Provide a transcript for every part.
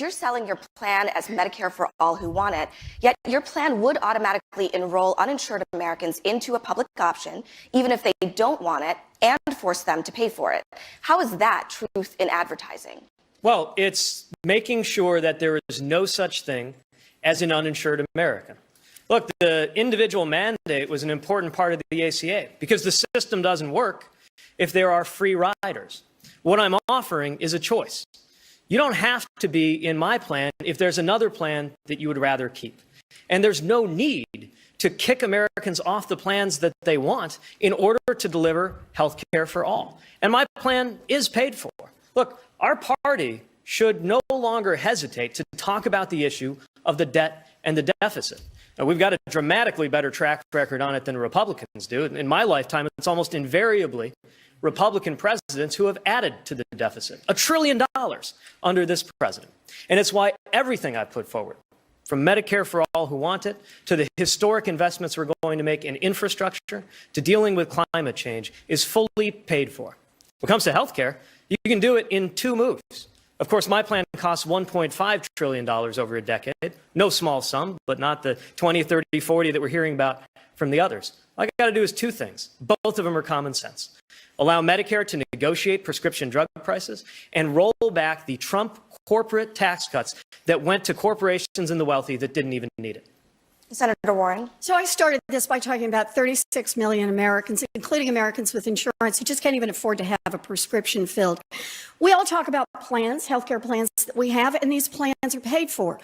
you're selling your plan as Medicare for all who want it, yet your plan would automatically enroll uninsured Americans into a public option, even if they don't want it, and force them to pay for it. How is that truth in advertising? Well, it's making sure that there is no such thing as an uninsured American. Look, the individual mandate was an important part of the ACA because the system doesn't work if there are free riders. What I'm offering is a choice. You don't have to be in my plan if there's another plan that you would rather keep. And there's no need to kick Americans off the plans that they want in order to deliver health care for all. And my plan is paid for. Look, our party should no longer hesitate to talk about the issue of the debt and the deficit. Now, we've got a dramatically better track record on it than Republicans do. In my lifetime, it's almost invariably Republican presidents who have added to the deficit, $1 trillion under this president. And it's why everything I've put forward, from Medicare for all who want it, to the historic investments we're going to make in infrastructure, to dealing with climate change, is fully paid for. When it comes to health care, you can do it in 2 moves. Of course, my plan costs $1.5 trillion over a decade. No small sum, but not the 20, 30, 40 that we're hearing about from the others. All I got to do is 2 things. Both of them are common sense. Allow Medicare to negotiate prescription drug prices and roll back the Trump corporate tax cuts that went to corporations and the wealthy that didn't even need it. Senator Warren. So I started this by talking about 36 million Americans, including Americans with insurance, who just can't even afford to have a prescription filled. We all talk about plans, healthcare plans that we have, and these plans are paid for.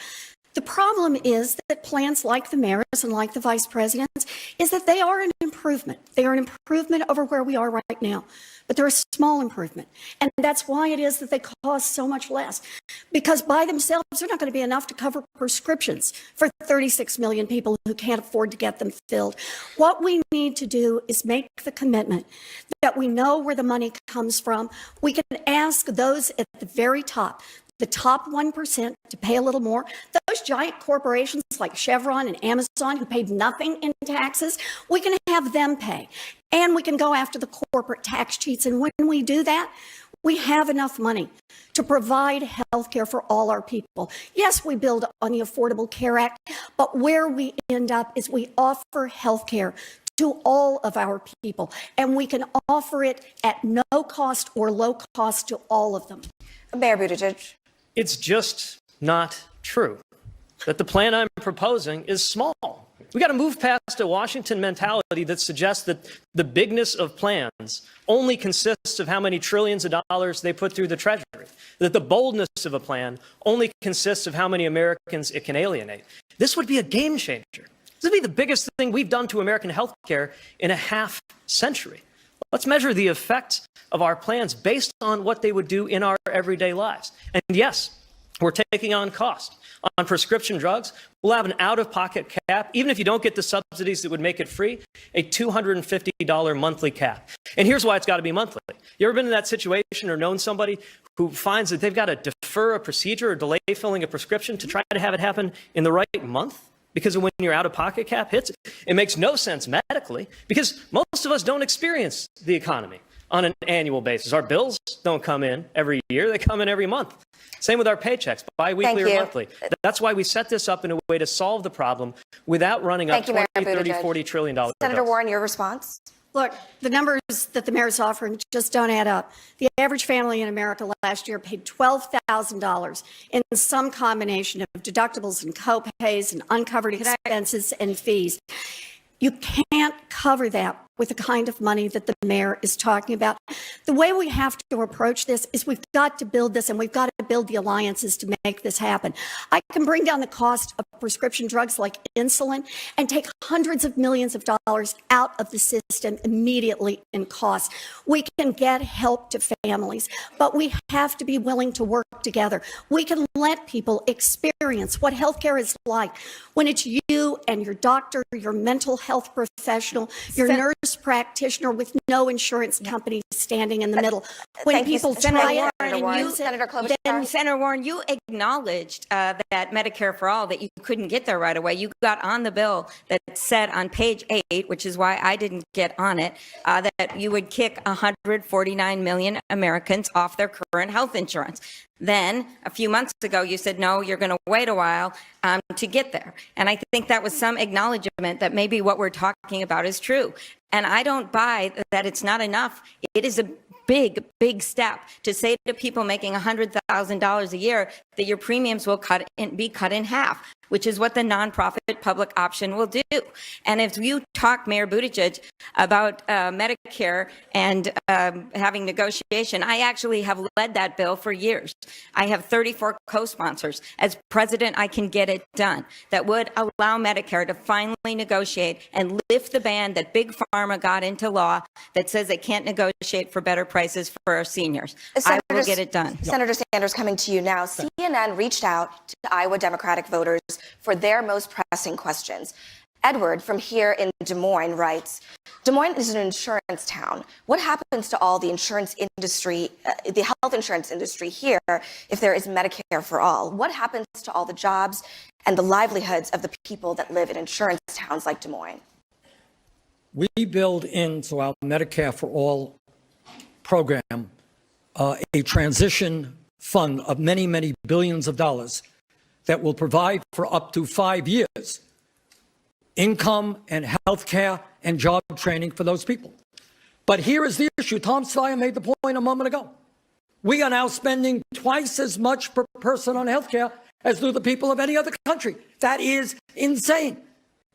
The problem is that plans like the mayor's and like the vice president's is that they are an improvement. They are an improvement over where we are right now, but they're a small improvement. And that's why it is that they cost so much less, because by themselves, they're not going to be enough to cover prescriptions for 36 million people who can't afford to get them filled. What we need to do is make the commitment that we know where the money comes from. We can ask those at the very top, the top 1%, to pay a little more. Those giant corporations like Chevron and Amazon who paid nothing in taxes, we can have them pay. And we can go after the corporate tax cheats. And when we do that, we have enough money to provide health care for all our people. Yes, we build on the Affordable Care Act, but where we end up is we offer health care to all of our people, and we can offer it at no cost or low cost to all of them. Mayor Buttigieg. It's just not true that the plan I'm proposing is small. We got to move past a Washington mentality that suggests that the bigness of plans only consists of how many trillions of dollars they put through the Treasury, that the boldness of a plan only consists of how many Americans it can alienate. This would be a game changer. This would be the biggest thing we've done to American health care in a half century. Let's measure the effect of our plans based on what they would do in our everyday lives. And yes, we're taking on cost. On prescription drugs, we'll have an out-of-pocket cap, even if you don't get the subsidies that would make it free, a $250 monthly cap. And here's why it's got to be monthly. You ever been in that situation or known somebody who finds that they've got to defer a procedure or delay filling a prescription to try to have it happen in the right month? Because of when your out-of-pocket cap hits, it makes no sense medically because most of us don't experience the economy on an annual basis. Our bills don't come in every year, they come in every month. Same with our paychecks, bi-weekly or monthly. That's why we set this up in a way to solve the problem without running up 20, 30, $40 trillion. Senator Warren, your response? Look, the numbers that the mayor's offering just don't add up. The average family in America last year paid $12,000 in some combination of deductibles and co-pays and uncovered expenses and fees. You can't cover that with the kind of money that the mayor is talking about. The way we have to approach this is we've got to build this, and we've got to build the alliances to make this happen. I can bring down the cost of prescription drugs like insulin and take hundreds of millions of dollars out of the system immediately in cost. We can get help to families, but we have to be willing to work together. We can let people experience what healthcare is like when it's you and your doctor, your mental health professional, your nurse practitioner with no insurance company standing in the middle. When people try it and use it, then Senator Warren, you acknowledged that Medicare for all, that you couldn't get there right away. You got on the bill that said on page 8, which is why I didn't get on it, that you would kick 149 million Americans off their current health insurance. Then, a few months ago, you said, no, you're going to wait a while to get there. And I think that was some acknowledgement that maybe what we're talking about is true. And I don't buy that it's not enough. It is a big step to say to people making $100,000 a year that your premiums will be cut in half, which is what the nonprofit public option will do. And if you talk, Mayor Buttigieg, about Medicare and having negotiation, I actually have led that bill for years. I have 34 co-sponsors. As president, I can get it done. That would allow Medicare to finally negotiate and lift the ban that Big Pharma got into law that says they can't negotiate for better prices for our seniors. I will get it done. Senator Sanders, coming to you now. CNN reached out to Iowa Democratic voters for their most pressing questions. Edward from here in Des Moines writes, Des Moines is an insurance town. What happens to all the insurance industry, the health insurance industry here if there is Medicare for all? What happens to all the jobs and the livelihoods of the people that live in insurance towns like Des Moines? We build into our Medicare for All program a transition fund of many, many billions of dollars that will provide for up to 5 years income and health care and job training for those people. But here is the issue. Tom Steyer made the point a moment ago. We are now spending twice as much per person on health care as do the people of any other country. That is insane.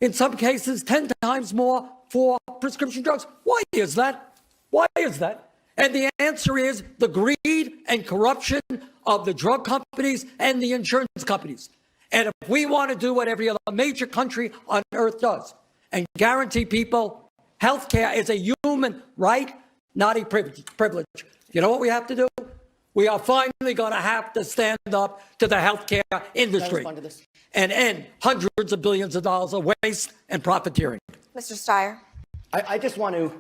In some cases, 10 times more for prescription drugs. Why is that? Why is that? And the answer is the greed and corruption of the drug companies and the insurance companies. And if we want to do what every other major country on earth does and guarantee people health care is a human right, not a privilege, you know what we have to do? We are finally going to have to stand up to the healthcare industry and end hundreds of billions of dollars of waste and profiteering. Mr. Steyer. I just want to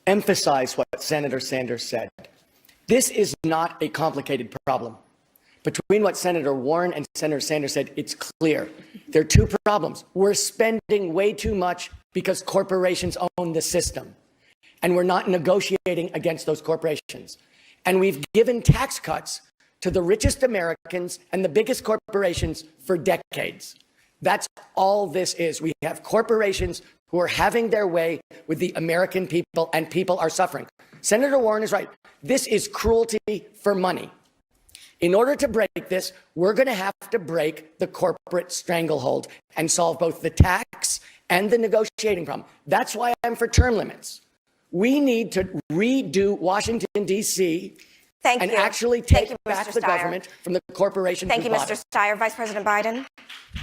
emphasize what Senator Sanders said. This is not a complicated problem. Between what Senator Warren and Senator Sanders said, it's clear. There are two problems. We're spending way too much because corporations own the system, and we're not negotiating against those corporations. And we've given tax cuts to the richest Americans and the biggest corporations for decades. That's all this is. We have corporations who are having their way with the American people, and people are suffering. Senator Warren is right. This is cruelty for money. In order to break this, we're going to have to break the corporate stranglehold and solve both the tax and the negotiating problem. That's why I'm for term limits. We need to redo Washington, D.C. and actually take back the government from the corporations. Thank you, Mr. Steyer. Vice President Biden.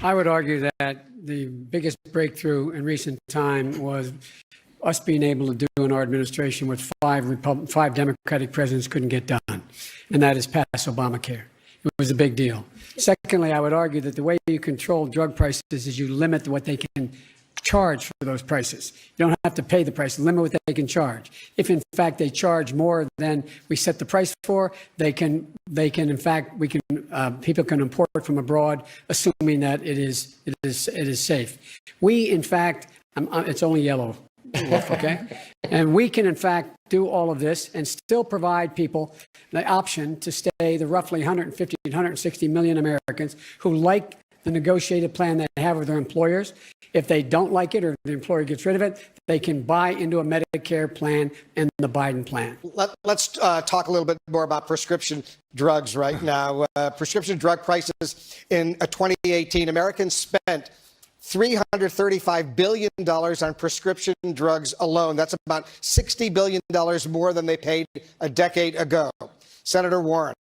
I would argue that the biggest breakthrough in recent time was us being able to do in our administration what five Democratic presidents couldn't get done, and that is pass Obamacare. It was a big deal. Secondly, I would argue that the way you control drug prices is you limit what they can charge for those prices. You don't have to pay the price, limit what they can charge. If in fact they charge more than we set the price for, they can in fact, people can import from abroad, assuming that it is safe. We in fact, it's only yellow. Okay? And we can, in fact, do all of this and still provide people the option to stay, the roughly 150 to 160 million Americans who like the negotiated plan they have with their employers. If they don't like it or the employer gets rid of it, they can buy into a Medicare plan and the Biden plan. Let's talk a little bit more about prescription drugs right now. Prescription drug prices in 2018, Americans spent $335 billion on prescription drugs alone. That's about $60 billion more than they paid a decade ago. Senator Warren,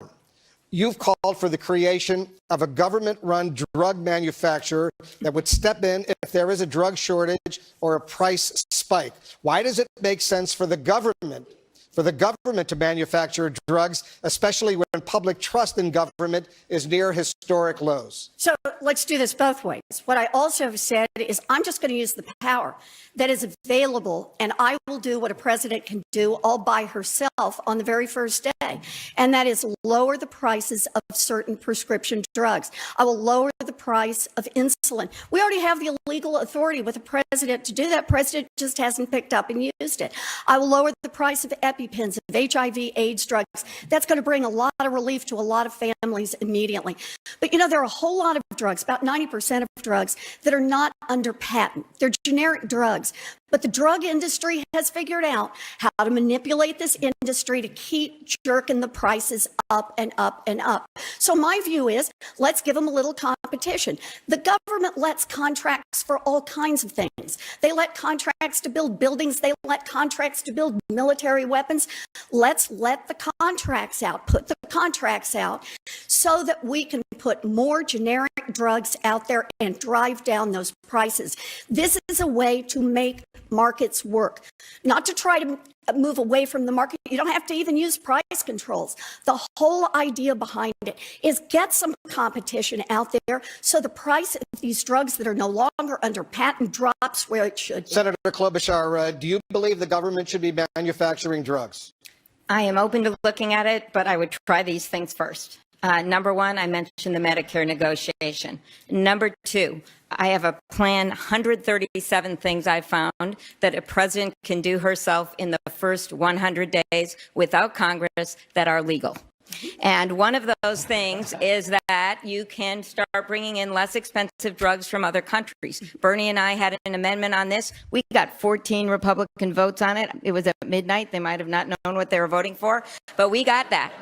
you've called for the creation of a government-run drug manufacturer that would step in if there is a drug shortage or a price spike. Why does it make sense for the government for the government to manufacture drugs, especially when public trust in government is near historic lows? So let's do this both ways. What I also have said is I'm just going to use the power that is available, and I will do what a president can do all by herself on the very first day, and that is lower the prices of certain prescription drugs. I will lower the price of insulin. We already have the legal authority with the president to do that. President just hasn't picked up and used it. I will lower the price of EpiPens, of HIV/AIDS drugs. That's going to bring a lot of relief to a lot of families immediately. But you know, there are a whole lot of drugs, about 90% of drugs, that are not under patent. They're generic drugs. But the drug industry has figured out how to manipulate this industry to keep jerking the prices up and up and up. So my view is, let's give them a little competition. The government lets contracts for all kinds of things. They let contracts to build buildings. They let contracts to build military weapons. Let's let the contracts out, put the contracts out so that we can put more generic drugs out there and drive down those prices. This is a way to make markets work, not to try to move away from the market. You don't have to even use price controls. The whole idea behind it is get some competition out there so the price of these drugs that are no longer under patent drops where it should. Senator Klobuchar, do you believe the government should be manufacturing drugs? I am open to looking at it, but I would try these things first. Number one, I mentioned the Medicare negotiation. Number two, I have a plan, 137 things I found that a president can do herself in the first 100 days without Congress that are legal. And one of those things is that you can start bringing in less expensive drugs from other countries. Bernie and I had an amendment on this. We got 14 Republican votes on it. It was at midnight. They might have not known what they were voting for, but we got that.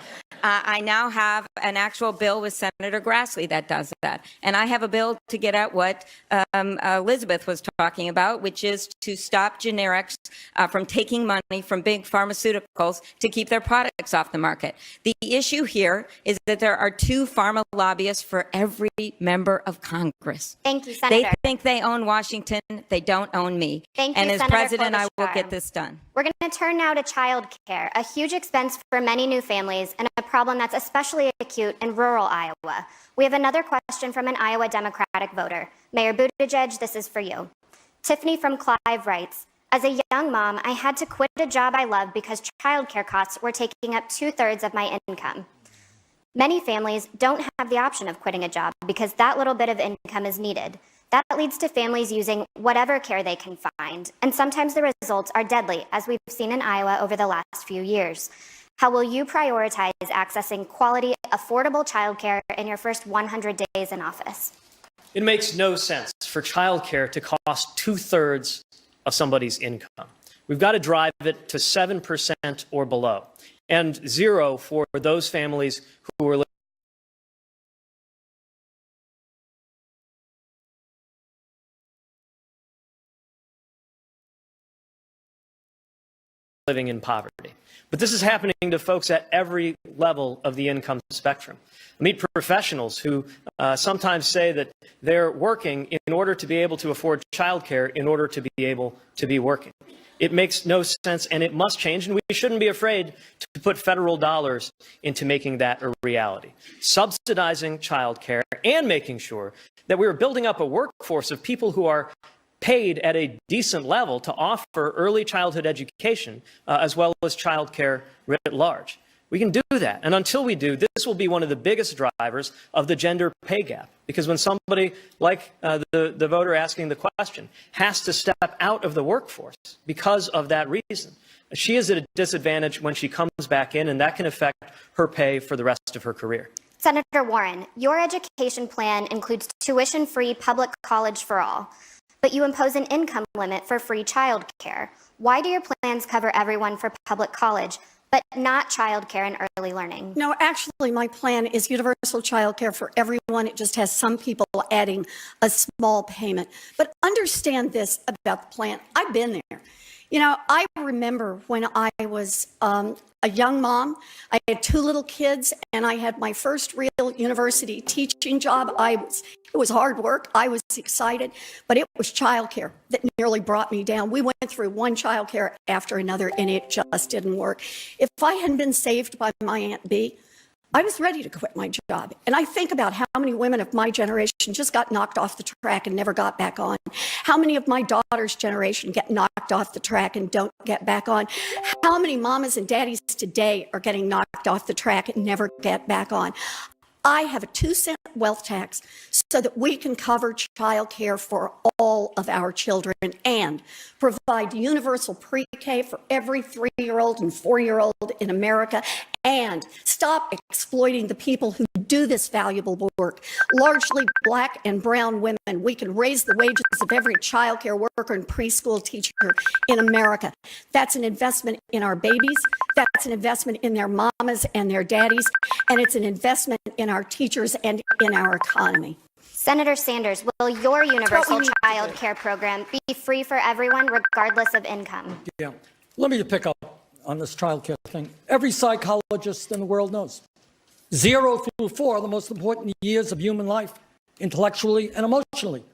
I now have an actual bill with Senator Grassley that does that. And I have a bill to get at what Elizabeth was talking about, which is to stop generics from taking money from big pharmaceuticals to keep their products off the market. The issue here is that there are 2 pharma lobbyists for every member of Congress. Thank you, Senator. They think they own Washington. They don't own me. Thank you, and as Senator president, I will Klobuchar. get this done. We're going to turn now to child care, a huge expense for many new families and a problem that's especially acute in rural Iowa. We have another question from an Iowa Democratic voter. Mayor Buttigieg, this is for you. Tiffany from Clive writes, as a young mom, I had to quit a job I loved because childcare costs were taking up 2/3 of my income. Many families don't have the option of quitting a job because that little bit of income is needed. That leads to families using whatever care they can find, and sometimes the results are deadly, as we've seen in Iowa over the last few years. How will you prioritize accessing quality, affordable childcare in your first 100 days in office? It makes no sense for childcare to cost 2/3 of somebody's income. We've got to drive it to 7% or below, and 0 for those families who are living in poverty. But this is happening to folks at every level of the income spectrum. I meet professionals who sometimes say that they're working in order to be able to afford childcare in order to be able to be working. It makes no sense, and it must change, and we shouldn't be afraid to put federal dollars into making that a reality. Subsidizing childcare and making sure that we're building up a workforce of people who are paid at a decent level to offer early childhood education as well as childcare writ large. We can do that. And until we do, this will be one of the biggest drivers of the gender pay gap. Because when somebody like the voter asking the question has to step out of the workforce because of that reason, she is at a disadvantage when she comes back in, and that can affect her pay for the rest of her career. Senator Warren, your education plan includes tuition-free public college for all, but you impose an income limit for free childcare. Why do your plans cover everyone for public college, but not childcare and early learning? No, actually, my plan is universal childcare for everyone. It just has some people adding a small payment. But understand this about the plan. I've been there. You know, I remember when I was a young mom, I had 2 little kids, and I had my first real university teaching job. It was hard work. I was excited, but it was childcare that nearly brought me down. We went through one childcare after another, and it just didn't work. If I hadn't been saved by my Aunt B, I was ready to quit my job. And I think about how many women of my generation just got knocked off the track and never got back on. How many of my daughter's generation get knocked off the track and don't get back on. How many mamas and daddies today are getting knocked off the track and never get back on. I have a 2-cent wealth tax so that we can cover child care for all of our children and provide universal pre-K for every 3-year-old and 4-year-old in America, and stop exploiting the people who do this valuable work, largely Black and brown women. We can raise the wages of every child care worker and preschool teacher in America. That's an investment in our babies. That's an investment in their mamas and their daddies. And it's an investment in our teachers and in our economy. Senator Sanders, will your universal child care program be free for everyone regardless of income? Yeah. Let me just pick up on this child care thing. Every psychologist in the world knows 0 through 4 are the most important years of human life, intellectually and emotionally.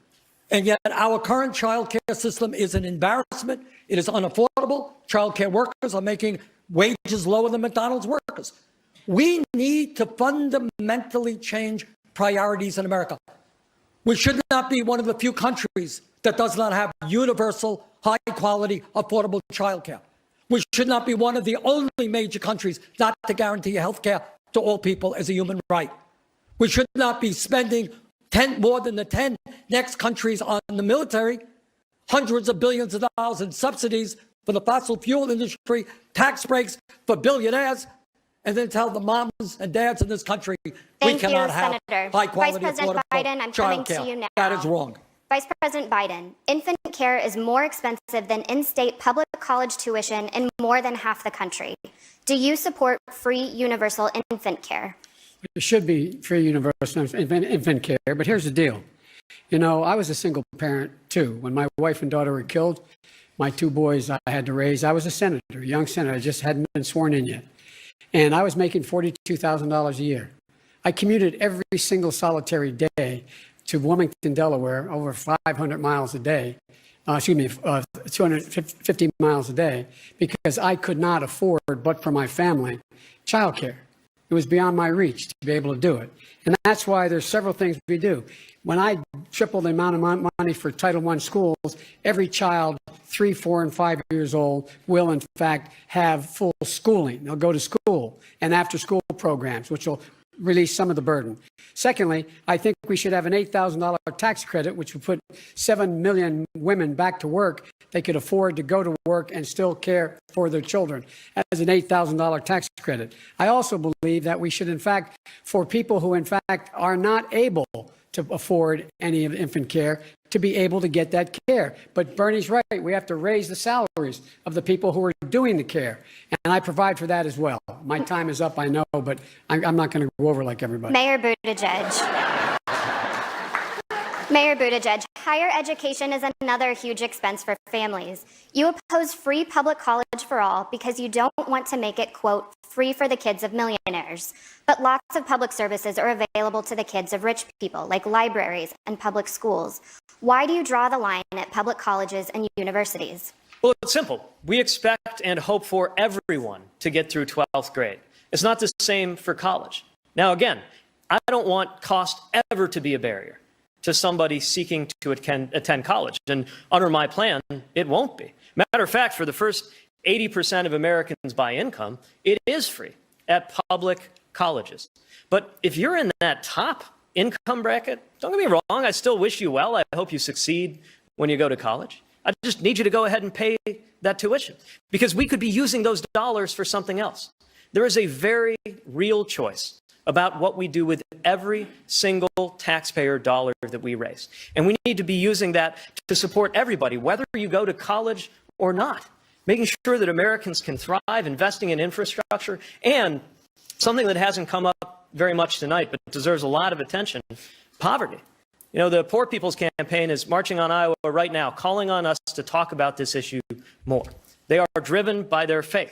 And yet our current child care system is an embarrassment. It is unaffordable. Child care workers are making wages lower than McDonald's workers. We need to fundamentally change priorities in America. We should not be one of the few countries that does not have universal, high-quality, affordable child care. We should not be one of the only major countries not to guarantee health care to all people as a human right. We should not be spending more than the 10 next countries on the military, hundreds of billions of dollars in subsidies for the fossil fuel industry, tax breaks for billionaires, and then tell the moms and dads in this country we cannot have high-quality, affordable child care. That is wrong. Vice President Biden, infant care is more expensive than in-state public college tuition in more than half the country. Do you support free universal infant care? It should be free universal infant care, but here's the deal. You know, I was a single parent too. When my wife and daughter were killed, my 2 boys I had to raise, I was a senator, a young senator. I just hadn't been sworn in yet. And I was making $42,000 a year. I commuted every single solitary day to Wilmington, Delaware, over 500 miles a day, 250 miles a day, because I could not afford, but for my family, childcare. It was beyond my reach to be able to do it. And that's why there's several things we do. When I triple the amount of money for Title I schools, every child 3, 4, and 5 years old will, in fact, have full schooling. They'll go to school and after-school programs, which will release some of the burden. Secondly, I think we should have an $8,000 tax credit, which would put 7 million women back to work. They could afford to go to work and still care for their children as an $8,000 tax credit. I also believe that we should, in fact, for people who, in fact, are not able to afford any of infant care, to be able to get that care. But Bernie's right. We have to raise the salaries of the people who are doing the care. And I provide for that as well. My time is up, I know, but I'm not going to go over like everybody. Mayor Buttigieg. Mayor Buttigieg, higher education is another huge expense for families. You oppose free public college for all because you don't want to make it, quote, free for the kids of millionaires. But lots of public services are available to the kids of rich people, like libraries and public schools. Why do you draw the line at public colleges and universities? Well, it's simple. We expect and hope for everyone to get through 12th grade. It's not the same for college. Now, again, I don't want cost ever to be a barrier to somebody seeking to attend college. And under my plan, it won't be. Matter of fact, for the first 80% of Americans by income, it is free at public colleges. But if you're in that top income bracket, don't get me wrong, I still wish you well. I hope you succeed when you go to college. I just need you to go ahead and pay that tuition, because we could be using those dollars for something else. There is a very real choice about what we do with every single taxpayer dollar that we raise. And we need to be using that to support everybody, whether you go to college or not, making sure that Americans can thrive, investing in infrastructure, and something that hasn't come up very much tonight but deserves a lot of attention, poverty. You know, the Poor People's Campaign is marching on Iowa right now, calling on us to talk about this issue more. They are driven by their faith.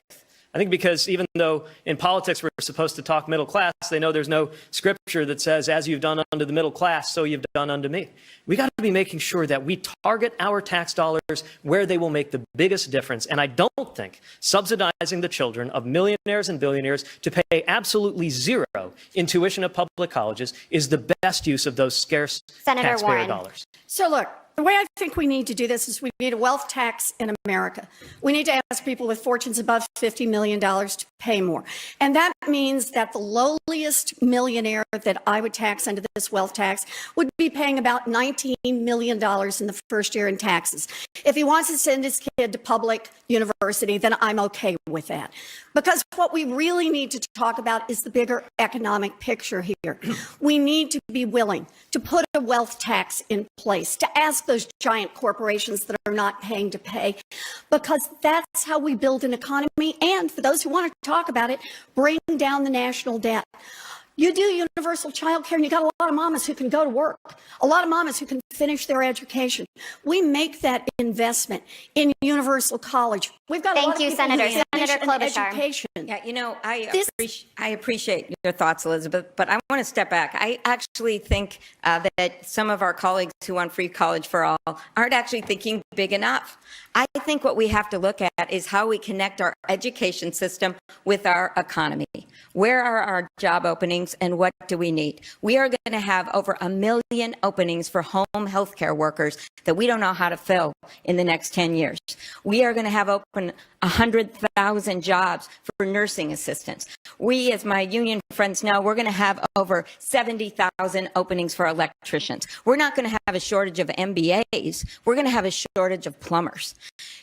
I think because even though in politics we're supposed to talk middle class, they know there's no scripture that says, as you've done unto the middle class, so you've done unto me. We got to be making sure that we target our tax dollars where they will make the biggest difference. And I don't think subsidizing the children of millionaires and billionaires to pay absolutely zero in tuition at public colleges is the best use of those scarce Senator taxpayer Warren. dollars. So look, the way I think we need to do this is we need a wealth tax in America. We need to ask people with fortunes above $50 million to pay more. And that means that the lowliest millionaire that I would tax under this wealth tax would be paying about $19 million in the first year in taxes. If he wants to send his kid to public university, then I'm okay with that. Because what we really need to talk about is the bigger economic picture here. We need to be willing to put a wealth tax in place, to ask those giant corporations that are not paying to pay, because that's how we build an economy. And for those who want to talk about it, bring down the national debt. You do universal child care, and you got a lot of mamas who can go to work, a lot of mamas who can finish their education. We make that investment in universal college. We've got a lot of people who finish an education. Yeah, you know, I appreciate your thoughts, Elizabeth, but I want to step back. I actually think that some of our colleagues who want free college for all aren't actually thinking big enough. I think what we have to look at is how we connect our education system with our economy. Where are our job openings and what do we need? We are going to have over 1 million openings for home health care workers that we don't know how to fill in the next 10 years. We are going to have open 100,000 jobs for nursing assistants. We, as my union friends know, we're going to have over 70,000 openings for electricians. We're not going to have a shortage of MBAs. We're going to have a shortage of plumbers.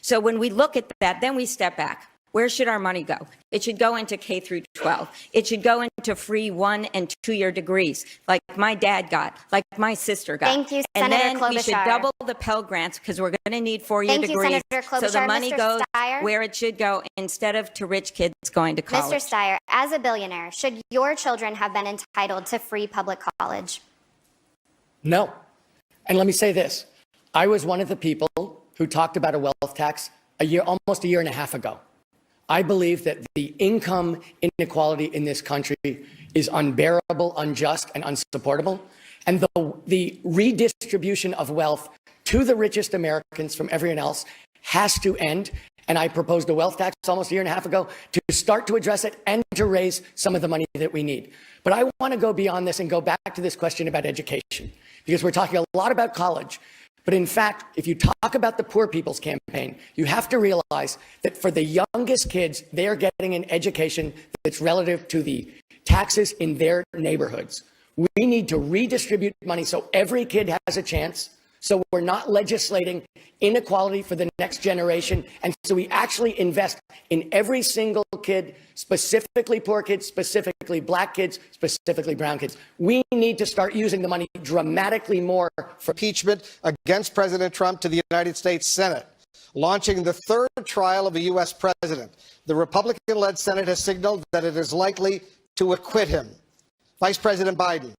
So when we look at that, then we step back. Where should our money go? It should go into K through 12. It should go into free 1- and 2-year degrees, like my dad got, like my sister got. Thank you, and Senator then we should Klobuchar. double the Pell Grants because we're going to need 4-year Thank you, degrees. Senator So the Klobuchar. money Mr. goes Steyer? where it should go instead of to rich kids going to college. Mr. Steyer, as a billionaire, should your children have been entitled to free public college? No. And let me say this. I was one of the people who talked about a wealth tax almost a year and a half ago. I believe that the income inequality in this country is unbearable, unjust, and unsupportable. And the redistribution of wealth to the richest Americans from everyone else has to end. And I proposed a wealth tax almost a year and a half ago to start to address it and to raise some of the money that we need. But I want to go beyond this and go back to this question about education, because we're talking a lot about college. But in fact, if you talk about the Poor People's Campaign, you have to realize that for the youngest kids, they are getting an education that's relative to the taxes in their neighborhoods. We need to redistribute money so every kid has a chance, so we're not legislating inequality for the next generation, and so we actually invest in every single kid, specifically poor kids, specifically black kids, specifically brown kids. We need to start using the money dramatically more for Impeachment against President Trump to the United States Senate, launching the third trial of a U.S. president. The Republican-led Senate has signaled that it is likely to acquit him. Vice President Biden,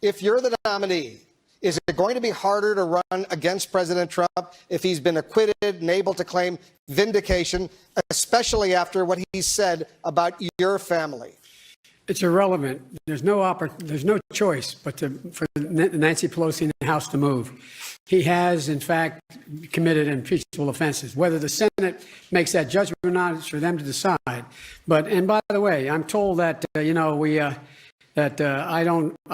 if you're the nominee, is it going to be harder to run against President Trump if he's been acquitted and able to claim vindication, especially after what he said about your family? It's irrelevant. There's no choice but for Nancy Pelosi and the House to move. He has, in fact, committed impeachable offenses. Whether the Senate makes that judgment or not, it's for them to decide. And by the way, I'm told that I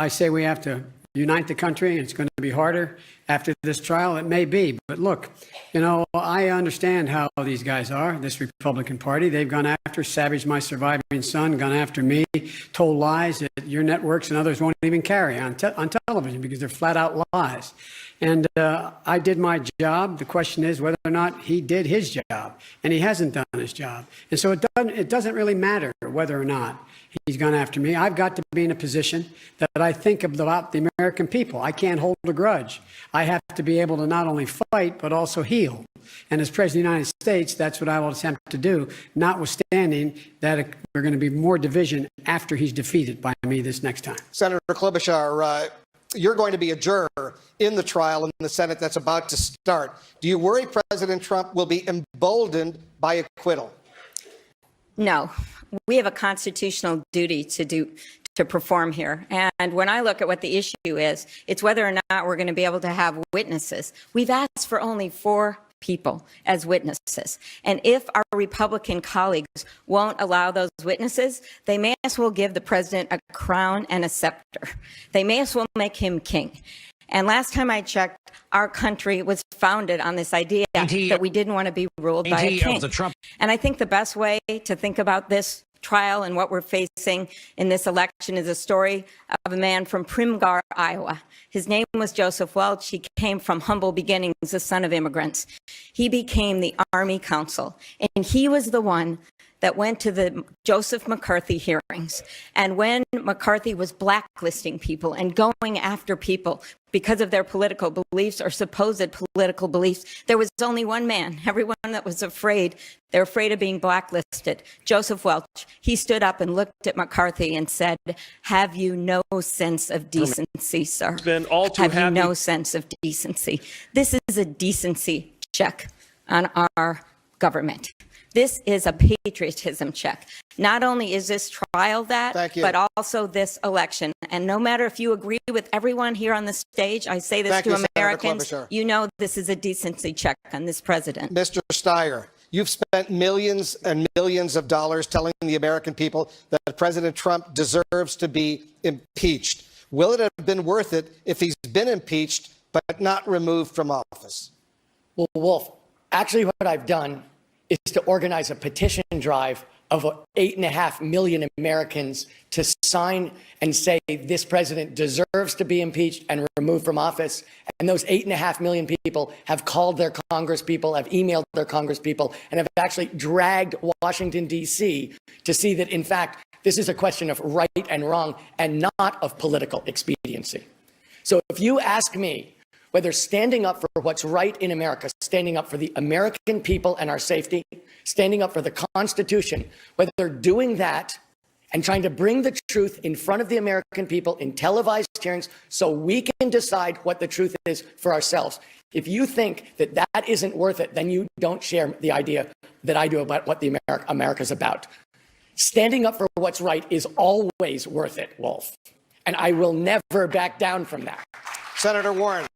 say we have to unite the country, and it's going to be harder after this trial. It may be. But look, I understand how these guys are, this Republican Party. They've gone after, savaged my surviving son, gone after me, told lies that your networks and others won't even carry on television because they're flat out lies. And I did my job. The question is whether or not he did his job, and he hasn't done his job. And so it doesn't really matter whether or not he's gone after me. I've got to be in a position that I think about the American people. I can't hold a grudge. I have to be able to not only fight, but also heal. And as President of the United States, that's what I will attempt to do, notwithstanding that we're going to be more division after he's defeated by me this next time. Senator Klobuchar, you're going to be a juror in the trial in the Senate that's about to start. Do you worry President Trump will be emboldened by acquittal? No, we have a constitutional duty to perform here. And when I look at what the issue is, it's whether or not we're going to be able to have witnesses. We've asked for only 4 people as witnesses. And if our Republican colleagues won't allow those witnesses, they may as well give the president a crown and a scepter. They may as well make him king. And last time I checked, our country was founded on this idea that we didn't want to be ruled by a king. And I think the best way to think about this trial and what we're facing in this election is a story of a man from Primgar, Iowa. His name was Joseph Welch. He came from humble beginnings, the son of immigrants. He became the Army Counsel, and he was the one that went to the Joseph McCarthy hearings. And when McCarthy was blacklisting people and going after people because of their political beliefs or supposed political beliefs, there was only one man, everyone that was afraid, they're afraid of being blacklisted, Joseph Welch. He stood up and looked at McCarthy and said, "Have you no sense of decency, sir? Have you no sense of decency?" This is a decency check on our government. This is a patriotism check. Not only is this trial that, but also this election. And no matter if you agree with everyone here on the stage, I say this to Americans, you know this is a decency check on this president. Mr. Steyer, you've spent millions and millions of dollars telling the American people that President Trump deserves to be impeached. Will it have been worth it if he's been impeached but not removed from office? Well, Wolf, actually what I've done is to organize a petition drive of 8.5 million Americans to sign and say this president deserves to be impeached and removed from office. And those 8.5 million people have called their Congress people, have emailed their Congress people, and have actually dragged Washington, D.C. to see that, in fact, this is a question of right and wrong and not of political expediency. So if you ask me, whether standing up for what's right in America, standing up for the American people and our safety, standing up for the Constitution, whether doing that and trying to bring the truth in front of the American people in televised hearings so we can decide what the truth is for ourselves. If you think that that isn't worth it, then you don't share the idea that I do about what the America's about. Standing up for what's right is always worth it, Wolf. And I will never back down from that. Senator Warren.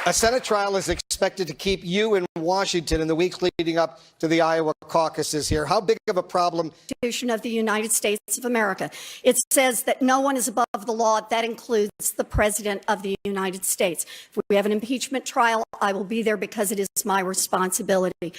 A Senate trial is expected to keep you in Washington in the weeks leading up to the Iowa caucuses here. How big of a problem? Constitution of the United States of America. It says that no one is above the law. That includes the President of the United States. If we have an impeachment trial, I will be there because it is my responsibility.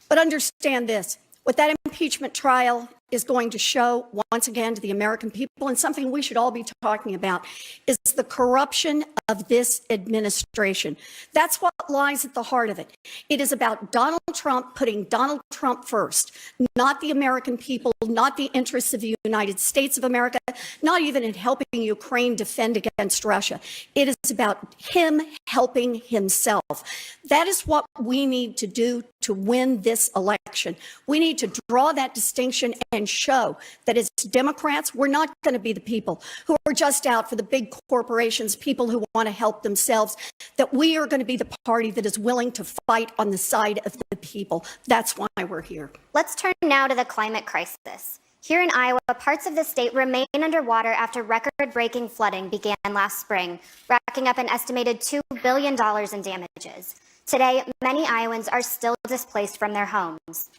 But understand this. What that impeachment trial is going to show, once again, to the American people, and something we should all be talking about, is the corruption of this administration. That's what lies at the heart of it. It is about Donald Trump putting Donald Trump first, not the American people, not the interests of the United States of America, not even in helping Ukraine defend against Russia. It is about him helping himself. That is what we need to do to win this election. We need to draw that distinction and show that as Democrats, we're not going to be the people who are just out for the big corporations, people who want to help themselves, that we are going to be the party that is willing to fight on the side of the people. That's why we're here. Let's turn now to the climate crisis. Here in Iowa, parts of the state remain underwater after record-breaking flooding began last spring, racking up an estimated $2 billion in damages. Today, many Iowans are still displaced from their homes.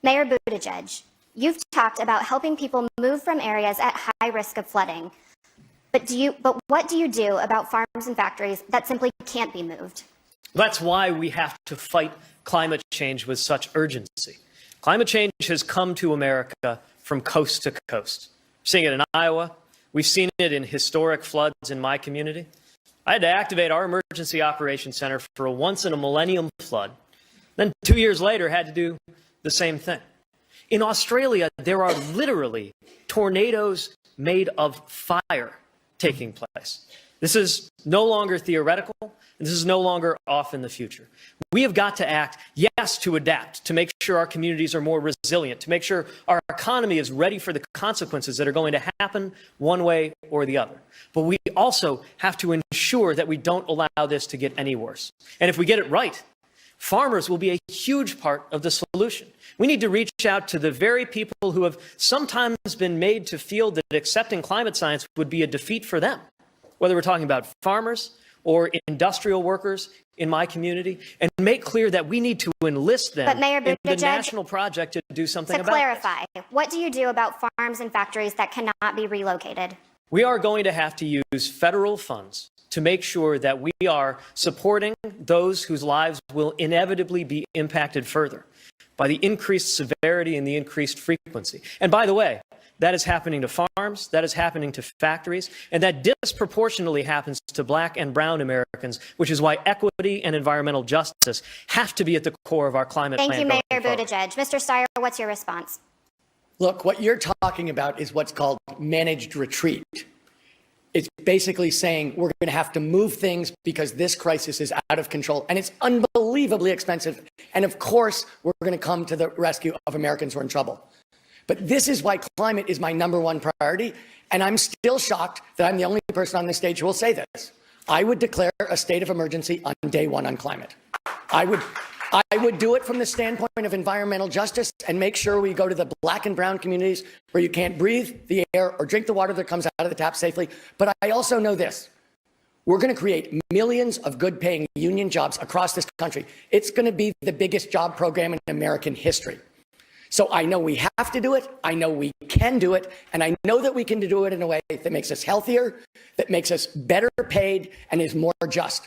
Mayor Buttigieg, you've talked about helping people move from areas at high risk of flooding. But what do you do about farms and factories that simply can't be moved? That's why we have to fight climate change with such urgency. Climate change has come to America from coast to coast. We're seeing it in Iowa. We've seen it in historic floods in my community. I had to activate our emergency operations center for a once-in-a-millennium flood. Then 2 years later, had to do the same thing. In Australia, there are literally tornadoes made of fire taking place. This is no longer theoretical, and This is no longer off in the future. We have got to act, yes, to adapt, to make sure our communities are more resilient, to make sure our economy is ready for the consequences that are going to happen one way or the other. But we also have to ensure that we don't allow this to get any worse. And if we get it right, farmers will be a huge part of the solution. We need to reach out to the very people who have sometimes been made to feel that accepting climate science would be a defeat for them, whether we're talking about farmers or industrial workers in my community, and make clear that we need to enlist them But Mayor in the Buttigieg, national project to do something to about this. clarify, what do you do about farms and factories that cannot be relocated? We are going to have to use federal funds to make sure that we are supporting those whose lives will inevitably be impacted further by the increased severity and the increased frequency. And by the way, that is happening to farms, that is happening to factories, and that disproportionately happens to Black and brown Americans, which is why equity and environmental justice have to be at the core of our climate plan. Thank you, Mayor going forward. Buttigieg. Mr. Steyer, what's your response? Look, what you're talking about is what's called managed retreat. It's basically saying we're going to have to move things because this crisis is out of control and it's unbelievably expensive. And of course, we're going to come to the rescue of Americans who are in trouble. But this is why climate is my #1 priority. And I'm still shocked that I'm the only person on this stage who will say this. I would declare a state of emergency on day 1 on climate. I would do it from the standpoint of environmental justice and make sure we go to the Black and brown communities where you can't breathe the air or drink the water that comes out of the tap safely. But I also know this. We're going to create millions of good-paying union jobs across this country. It's going to be the biggest job program in American history. So I know we have to do it. I know we can do it. And I know that we can do it in a way that makes us healthier, that makes us better paid, and is more just.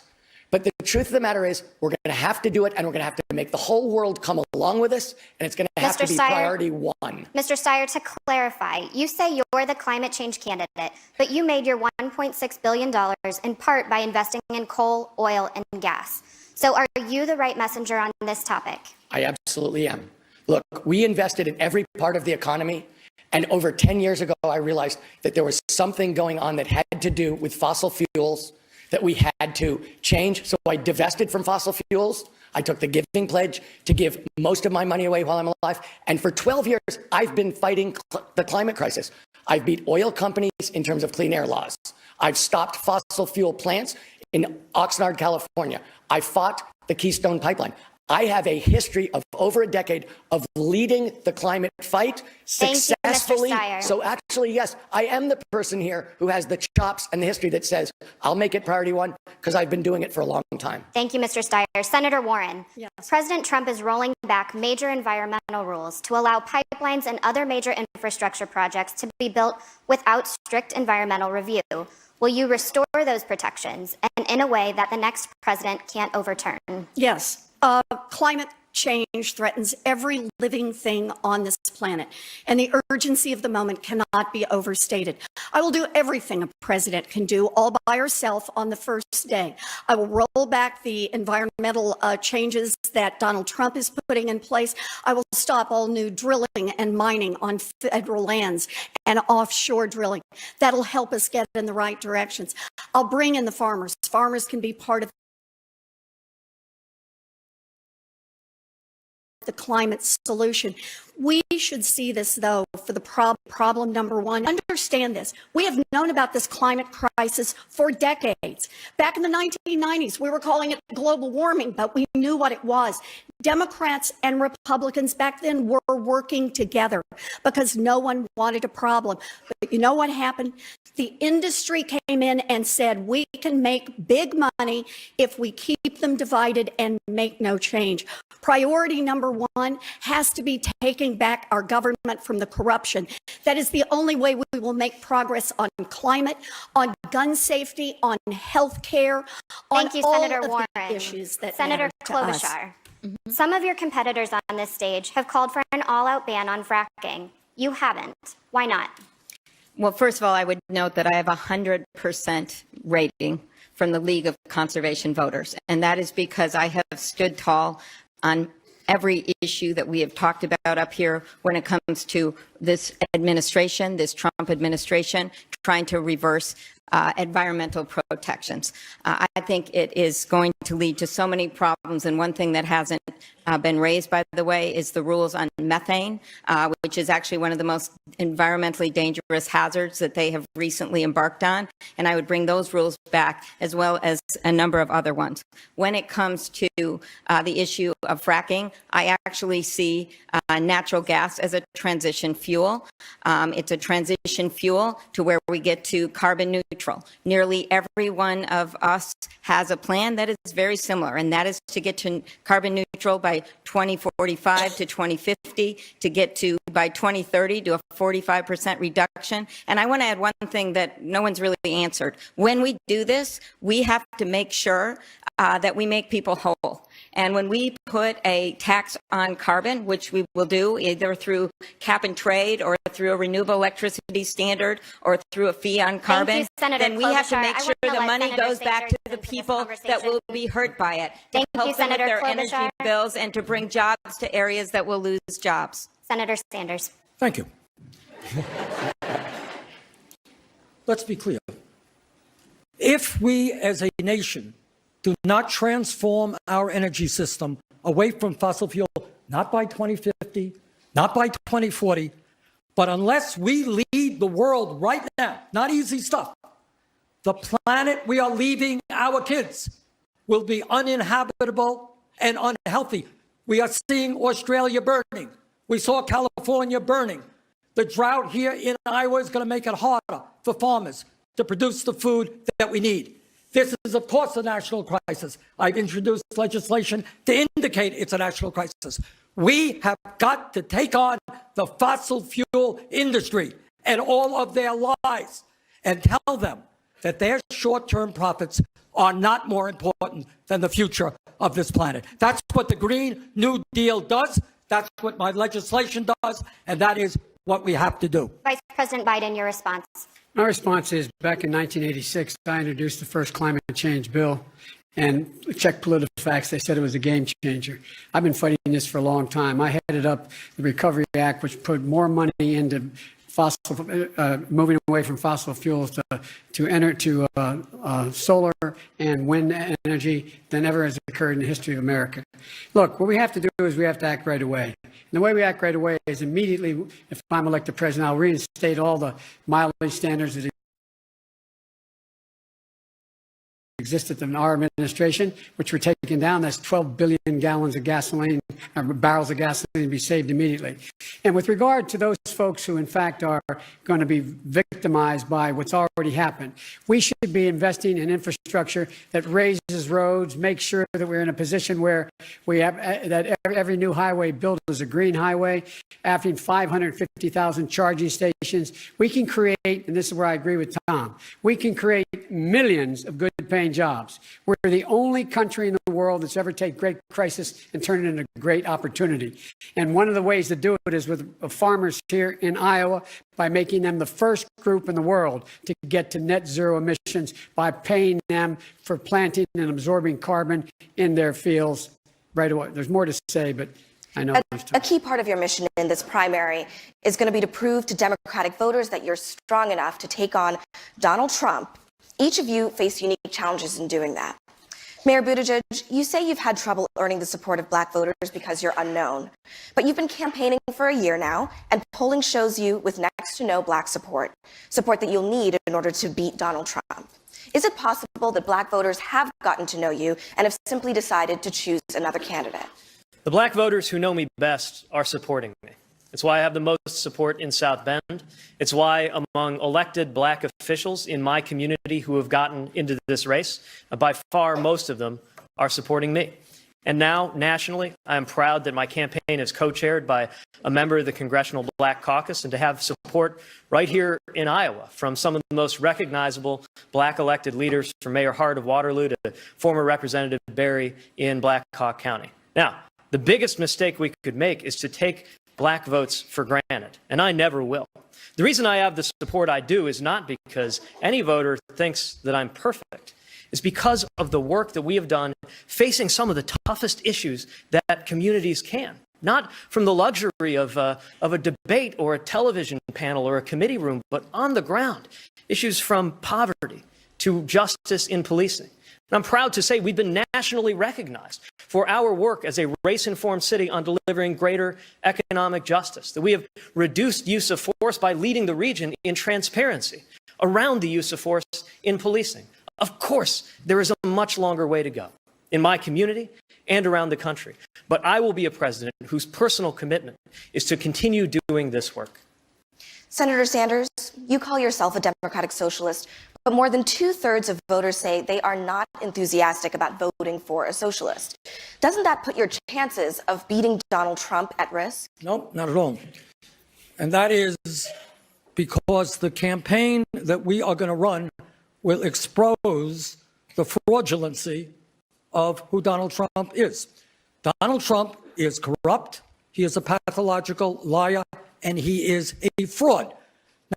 But the truth of the matter is we're going to have to do it, and we're going to have to make the whole world come along with us, and it's going to have to be priority 1. Mr. Steyer, to clarify, you say you're the climate change candidate, but you made your $1.6 billion in part by investing in coal, oil, and gas. So are you the right messenger on this topic? I absolutely am. Look, we invested in every part of the economy. And over 10 years ago, I realized that there was something going on that had to do with fossil fuels that we had to change. So I divested from fossil fuels. I took the giving pledge to give most of my money away while I'm alive. And for 12 years, I've been fighting the climate crisis. I've beat oil companies in terms of clean air laws. I've stopped fossil fuel plants in Oxnard, California. I fought the Keystone Pipeline. I have a history of over a decade of leading the climate fight successfully. Thank you, Mr. Steyer. So actually, yes, I am the person here who has the chops and the history that says, I'll make it priority 1 because I've been doing it for a long time. Thank you, Mr. Steyer. Senator Warren, Yes. President Trump is rolling back major environmental rules to allow pipelines and other major infrastructure projects to be built without strict environmental review. Will you restore those protections and in a way that the next president can't overturn? Yes. Climate change threatens every living thing on this planet, and the urgency of the moment cannot be overstated. I will do everything a president can do all by herself on the first day. I will roll back the environmental changes that Donald Trump is putting in place. I will stop all new drilling and mining on federal lands and offshore drilling. That'll help us get in the right directions. I'll bring in the farmers. Farmers can be part of the climate solution. We should see this, though, for the problem #1. Understand this. We have known about this climate crisis for decades. Back in the 1990s, we were calling it global warming, but we knew what it was. Democrats and Republicans back then were working together because no one wanted a problem. But you know what happened? The industry came in and said, we can make big money if we keep them divided and make no change. Priority #1 has to be taking back our government from the corruption. That is the only way we will make progress on climate, on gun safety, on health care, on Thank you, all Senator of Warren. the issues that Senator matter to us. Klobuchar, some of your competitors on this stage have called for an all-out ban on fracking. You haven't. Why not? Well, first of all, I would note that I have 100% rating from the League of Conservation Voters, and that is because I have stood tall on every issue that we have talked about up here when it comes to this administration, this Trump administration, trying to reverse environmental protections. I think it is going to lead to so many problems, and one thing that hasn't been raised, by the way, is the rules on methane, which is actually one of the most environmentally dangerous hazards that they have recently embarked on, and I would bring those rules back as well as a number of other ones. When it comes to the issue of fracking, I actually see natural gas as a transition fuel. It's a transition fuel to where we get to carbon neutral. Nearly every one of us has a plan that is very similar, and that is to get to carbon neutral by 2045 to 2050, to get to by 2030 to a 45% reduction. And I want to add one thing that no one's really answered. When we do this, we have to make sure that we make people whole. And when we put a tax on carbon, which we will do either through cap and trade or through a renewable electricity standard or through a fee on carbon, then we have to make sure the money goes back to the people that will be hurt by it, to help them with their energy bills and to bring jobs to areas that will lose jobs. Senator Sanders. Thank you. Let's be clear. If we as a nation do not transform our energy system away from fossil fuel, not by 2050, not by 2040, but unless we lead the world right now, not easy stuff, the planet we are leaving our kids will be uninhabitable and unhealthy. We are seeing Australia burning. We saw California burning. The drought here in Iowa is going to make it harder for farmers to produce the food that we need. This is, of course, a national crisis. I've introduced legislation to indicate it's a national crisis. We have got to take on the fossil fuel industry and all of their lies and tell them that their short-term profits are not more important than the future of this planet. That's what the Green New Deal does. That's what my legislation does. And that is what we have to do. Vice President Biden, your response. My response is, back in 1986, I introduced the first climate change bill, and check PolitiFacts, they said it was a game changer. I've been fighting this for a long time. I headed up the Recovery Act, which put more money into moving away from fossil fuels to solar and wind energy than ever has occurred in the history of America. Look, what we have to do is we have to act right away. And the way we act right away is immediately, if I'm elected president, I'll reinstate all the mileage standards that existed in our administration, which were taken down. That's 12 billion gallons of gasoline, barrels of gasoline to be saved immediately. And with regard to those folks who, in fact, are going to be victimized by what's already happened, we should be investing in infrastructure that raises roads, makes sure that we're in a position where we have that every new highway built is a green highway, having 550,000 charging stations. We can create, and this is where I agree with Tom, we can create millions of good-paying jobs. We're the only country in the world that's ever taken great crisis and turned it into a great opportunity. And one of the ways to do it is with farmers here in Iowa by making them the first group in the world to get to net zero emissions by paying them for planting and absorbing carbon in their fields right away. There's more to say, but I know a key part of your mission in this primary is going to be to prove to Democratic voters that you're strong enough to take on Donald Trump. Each of you face unique challenges in doing that. Mayor Buttigieg, you say you've had trouble earning the support of black voters because you're unknown. But you've been campaigning for a year now, and polling shows you with next to no black support that you'll need in order to beat Donald Trump. Is it possible that black voters have gotten to know you and have simply decided to choose another candidate? The black voters who know me best are supporting me. It's why I have the most support in South Bend. It's why among elected black officials in my community who have gotten into this race, by far most of them are supporting me. And now, nationally, I am proud that my campaign is co-chaired by a member of the Congressional Black Caucus and to have support right here in Iowa from some of the most recognizable black elected leaders, from Mayor Hart of Waterloo to former Representative Berry in Black Hawk County. Now, the biggest mistake we could make is to take black votes for granted, and I never will. The reason I have the support I do is not because any voter thinks that I'm perfect. It's because of the work that we have done facing some of the toughest issues that communities can. not from the luxury of a debate or a television panel or a committee room, but on the ground. Issues from poverty to justice in policing. And I'm proud to say we've been nationally recognized for our work as a race-informed city on delivering greater economic justice, that we have reduced use of force by leading the region in transparency around the use of force in policing. Of course, there is a much longer way to go in my community and around the country. But I will be a president whose personal commitment is to continue doing this work. Senator Sanders, you call yourself a democratic socialist, but more than 2/3 of voters say they are not enthusiastic about voting for a socialist. Doesn't that put your chances of beating Donald Trump at risk? No, not at all. And that is because the campaign that we are going to run will expose the fraudulency of who Donald Trump is. Donald Trump is corrupt, he is a pathological liar, and he is a fraud.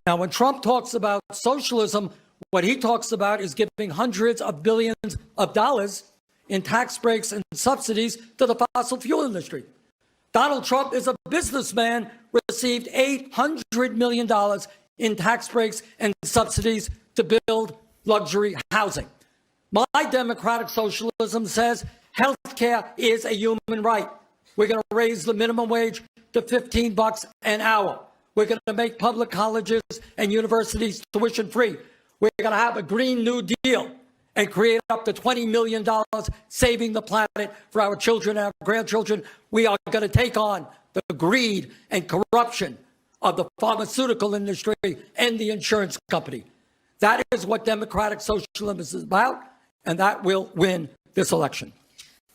Now, when Trump talks about socialism, what he talks about is giving hundreds of billions of dollars in tax breaks and subsidies to the fossil fuel industry. Donald Trump is a businessman, received $800 million in tax breaks and subsidies to build luxury housing. My democratic socialism says health care is a human right. We're going to raise the minimum wage to $15 an hour. We're going to make public colleges and universities tuition free. We're going to have a Green New Deal and create up to $20 million saving the planet for our children and our grandchildren. We are going to take on the greed and corruption of the pharmaceutical industry and the insurance company. That is what democratic socialism is about, and that will win this election.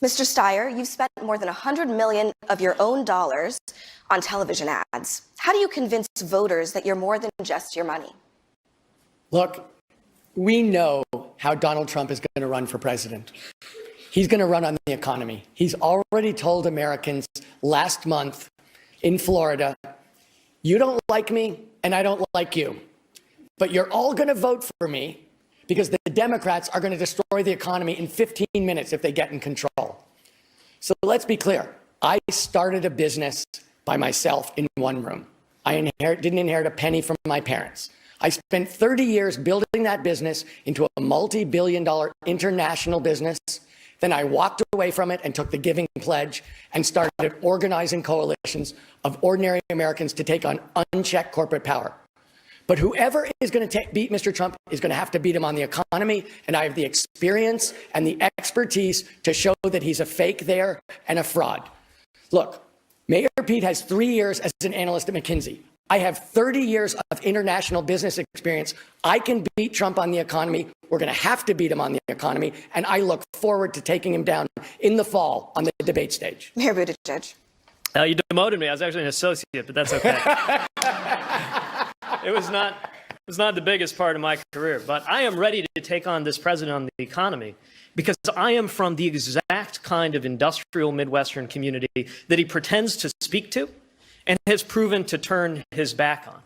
Mr. Steyer, you've spent more than $100 million of your own dollars on television ads. How do you convince voters that you're more than just your money? Look, we know how Donald Trump is going to run for president. He's going to run on the economy. He's already told Americans last month in Florida, you don't like me and I don't like you, but you're all going to vote for me because the Democrats are going to destroy the economy in 15 minutes if they get in control. So let's be clear. I started a business by myself in one room. I didn't inherit a penny from my parents. I spent 30 years building that business into a multi-billion-dollar international business. Then I walked away from it and took the Giving Pledge and started organizing coalitions of ordinary Americans to take on unchecked corporate power. But whoever is going to beat Mr. Trump is going to have to beat him on the economy, and I have the experience and the expertise to show that he's a fake there and a fraud. Look, Mayor Pete has 3 years as an analyst at McKinsey. I have 30 years of international business experience. I can beat Trump on the economy. We're going to have to beat him on the economy, and I look forward to taking him down in the fall on the debate stage. Mayor Buttigieg. You demoted me. I was actually an associate, but that's okay. It was not the biggest part of my career, but I am ready to take on this president on the economy because I am from the exact kind of industrial Midwestern community that he pretends to speak to and has proven to turn his back on,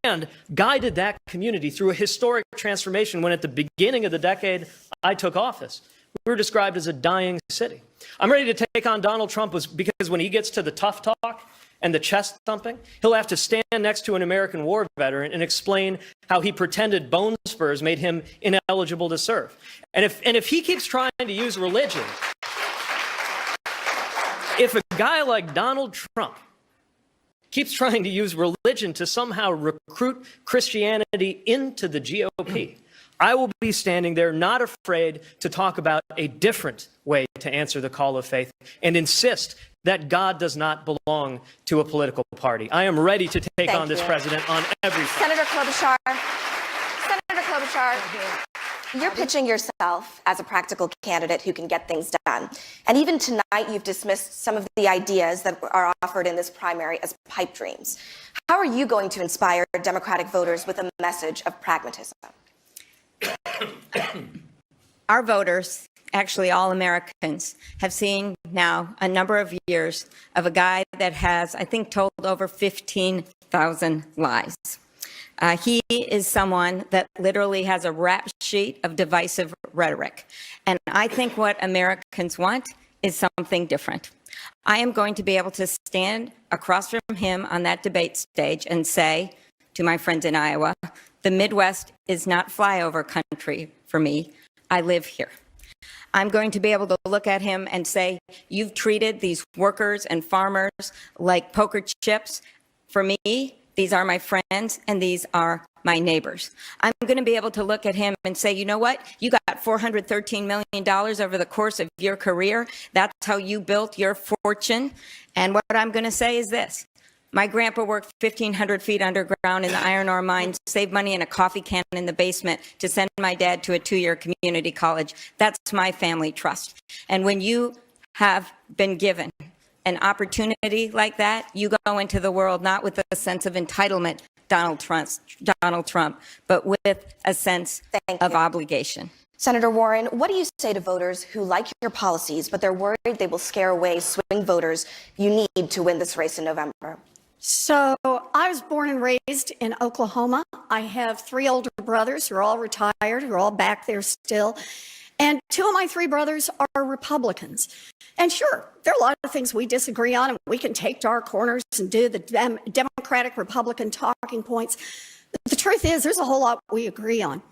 and guided that community through a historic transformation when at the beginning of the decade I took office, we were described as a dying city. I'm ready to take on Donald Trump because when he gets to the tough talk and the chest thumping, he'll have to stand next to an American war veteran and explain how he pretended bone spurs made him ineligible to serve. And if he keeps trying to use religion, if a guy like Donald Trump keeps trying to use religion to somehow recruit Christianity into the GOP, I will be standing there not afraid to talk about a different way to answer the call of faith and insist that God does not belong to a political party. I am ready to take on this president on every front. Senator Klobuchar, you're pitching yourself as a practical candidate who can get things done. And even tonight, you've dismissed some of the ideas that are offered in this primary as pipe dreams. How are you going to inspire Democratic voters with a message of pragmatism? Our voters, actually all Americans, have seen now a number of years of a guy that has, I think, told over 15,000 lies. He is someone that literally has a rap sheet of divisive rhetoric. And I think what Americans want is something different. I am going to be able to stand across from him on that debate stage and say to my friends in Iowa, the Midwest is not flyover country for me. I live here. I'm going to be able to look at him and say, you've treated these workers and farmers like poker chips. For me, these are my friends and these are my neighbors. I'm going to be able to look at him and say, you know what? You got $413 million over the course of your career. That's how you built your fortune. And what I'm going to say is this. My grandpa worked 1,500 feet underground in the iron ore mines, saved money in a coffee can in the basement to send my dad to a 2-year community college. That's my family trust. And when you have been given an opportunity like that, you go into the world not with a sense of entitlement, Donald Trump, but with a sense of obligation. Senator Warren, what do you say to voters who like your policies, but they're worried they will scare away swing voters you need to win this race in November? So I was born and raised in Oklahoma. I have 3 older brothers who are all retired, who are all back there still. And 2 of my 3 brothers are Republicans. And sure, there are a lot of things we disagree on, and we can take to our corners and do the Democratic Republican talking points. But the truth is, there's a whole lot we agree on.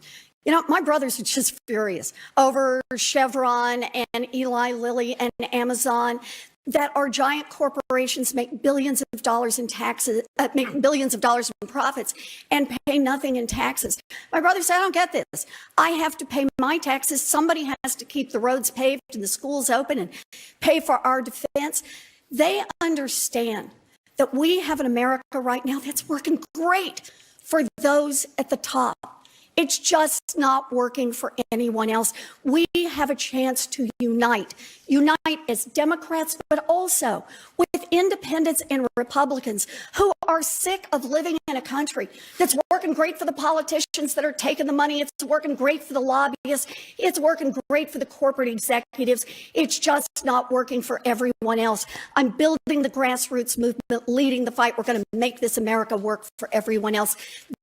You know, my brothers are just furious over Chevron and Eli Lilly and Amazon, that our giant corporations make billions of dollars in taxes, make billions of dollars in profits and pay nothing in taxes. My brother said, I don't get this. I have to pay my taxes. Somebody has to keep the roads paved and the schools open and pay for our defense. They understand that we have an America right now that's working great for those at the top. It's just not working for anyone else. We have a chance to unite as Democrats, but also with independents and Republicans who are sick of living in a country that's working great for the politicians that are taking the money. It's working great for the lobbyists. It's working great for the corporate executives. It's just not working for everyone else. I'm building the grassroots movement, leading the fight. We're going to make this America work for everyone else.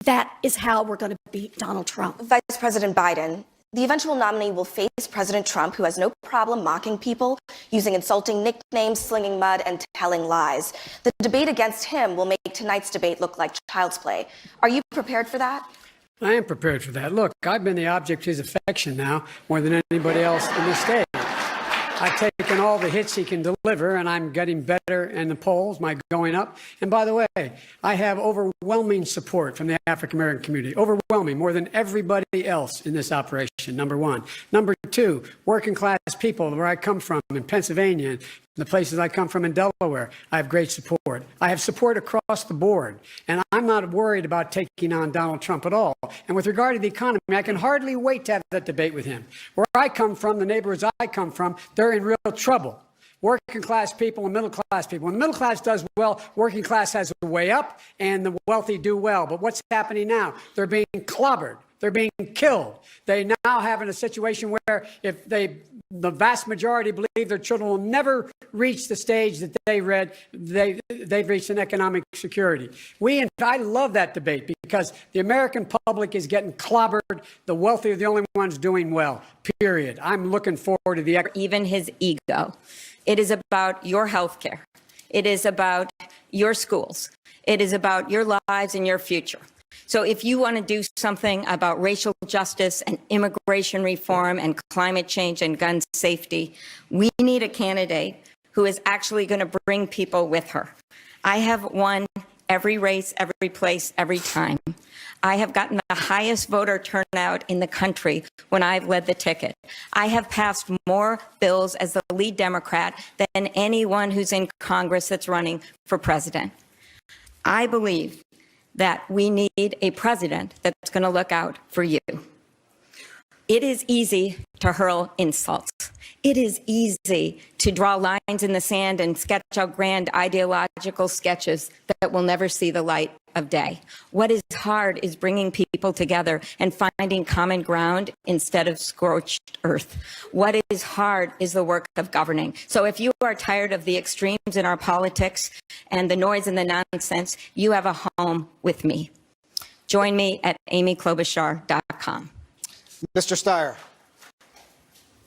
That is how we're going to beat Donald Trump. Vice President Biden, the eventual nominee will face President Trump, who has no problem mocking people, using insulting nicknames, slinging mud, and telling lies. The debate against him will make tonight's debate look like child's play. Are you prepared for that? I am prepared for that. Look, I've been the object of his affection now more than anybody else in this state. I've taken all the hits he can deliver, and I'm getting better in the polls, my going up. And by the way, I have overwhelming support from the African-American community, overwhelming, more than everybody else in this operation, number one. Number two, working-class people where I come from in Pennsylvania, the places I come from in Delaware, I have great support. I have support across the board, and I'm not worried about taking on Donald Trump at all. And with regard to the economy, I can hardly wait to have that debate with him. Where I come from, the neighborhoods I come from, they're in real trouble. Working class people and middle class people. When the middle class does well, working class has a way up, and the wealthy do well. But what's happening now? They're being clobbered. They're being killed. They now have in a situation where if the vast majority believe their children will never reach the stage that they've reached in economic security. I love that debate because the American public is getting clobbered. The wealthy are the only ones doing well, period. I'm looking forward to the... Even his ego. It is about your health care. It is about your schools. It is about your lives and your future. So if you want to do something about racial justice and immigration reform and climate change and gun safety, we need a candidate who is actually going to bring people with her. I have won every race, every place, every time. I have gotten the highest voter turnout in the country when I've led the ticket. I have passed more bills as the lead Democrat than anyone who's in Congress that's running for president. I believe that we need a president that's going to look out for you. It is easy to hurl insults. It is easy to draw lines in the sand and sketch out grand ideological sketches that will never see the light of day. What is hard is bringing people together and finding common ground instead of scorched earth. What is hard is the work of governing. So if you are tired of the extremes in our politics and the noise and the nonsense, you have a home with me. Join me at amyklobuchar.com. Mr. Steyer.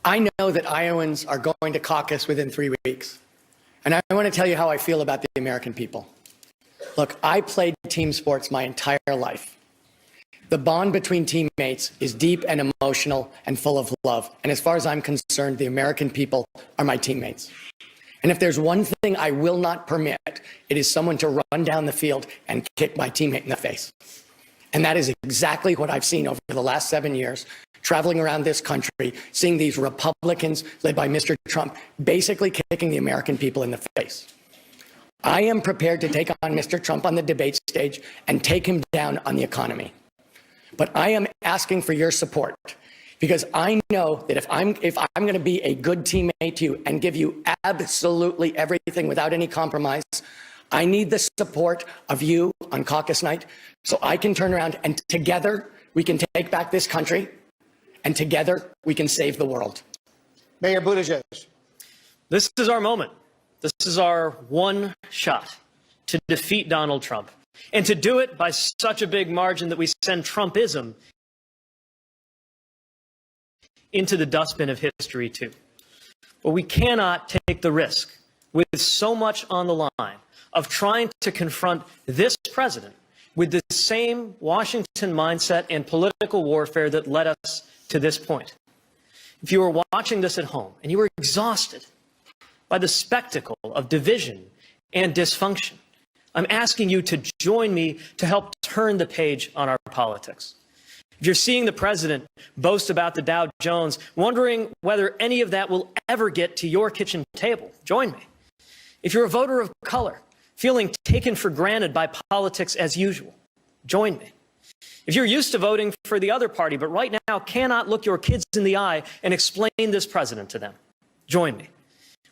I know that Iowans are going to caucus within 3 weeks. And I want to tell you how I feel about the American people. Look, I played team sports my entire life. The bond between teammates is deep and emotional and full of love. And as far as I'm concerned, the American people are my teammates. And if there's one thing I will not permit, it is someone to run down the field and kick my teammate in the face. And that is exactly what I've seen over the last 7 years, traveling around this country, seeing these Republicans led by Mr. Trump basically kicking the American people in the face. I am prepared to take on Mr. Trump on the debate stage and take him down on the economy. But I am asking for your support because I know that if I'm going to be a good teammate to you and give you absolutely everything without any compromise, I need the support of you on caucus night so I can turn around and together we can take back this country and together we can save the world. Mayor Buttigieg. This is our moment. This is our one shot to defeat Donald Trump. And to do it by such a big margin that we send Trumpism into the dustbin of history, too. But we cannot take the risk, with so much on the line, of trying to confront this president with the same Washington mindset and political warfare that led us to this point. If you are watching this at home and you are exhausted by the spectacle of division and dysfunction, I'm asking you to join me to help turn the page on our politics. If you're seeing the president boast about the Dow Jones, wondering whether any of that will ever get to your kitchen table, join me. If you're a voter of color, feeling taken for granted by politics as usual, join me. If you're used to voting for the other party, but right now cannot look your kids in the eye and explain this president to them, join me.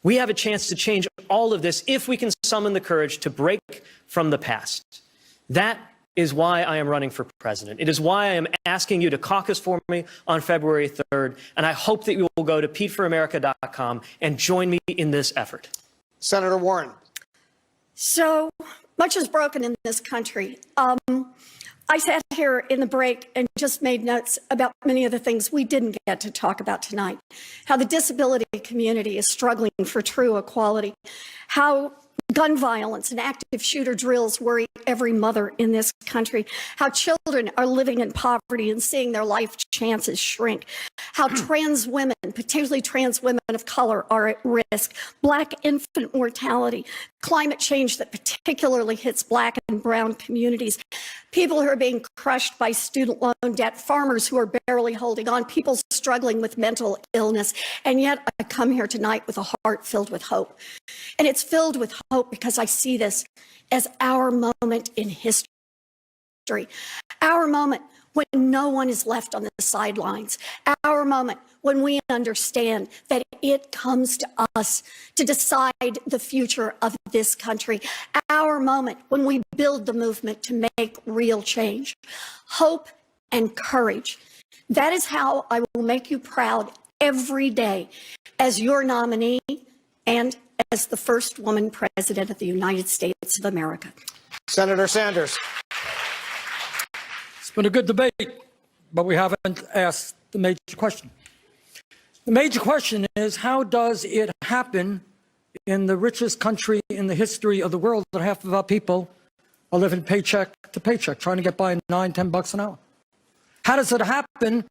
We have a chance to change all of this if we can summon the courage to break from the past. That is why I am running for president. It is why I am asking you to caucus for me on February 3rd, and I hope that you will go to PeteForAmerica.com and join me in this effort. Senator Warren. So much is broken in this country. I sat here in the break and just made notes about many of the things we didn't get to talk about tonight. How the disability community is struggling for true equality. How gun violence and active shooter drills worry every mother in this country. How children are living in poverty and seeing their life chances shrink. How trans women, particularly trans women of color, are at risk. Black infant mortality, climate change that particularly hits Black and brown communities. People who are being crushed by student loan debt, farmers who are barely holding on, people struggling with mental illness. And yet I come here tonight with a heart filled with hope. And it's filled with hope because I see this as our moment in history. Our moment when no one is left on the sidelines. Our moment when we understand that it comes to us to decide the future of this country. Our moment when we build the movement to make real change. Hope and courage. That is how I will make you proud every day as your nominee and as the first woman president of the United States of America. Senator Sanders. It's been a good debate, but we haven't asked the major question. The major question is, how does it happen in the richest country in the history of the world that half of our people are living paycheck to paycheck, trying to get by $9, $10 an hour? How does it happen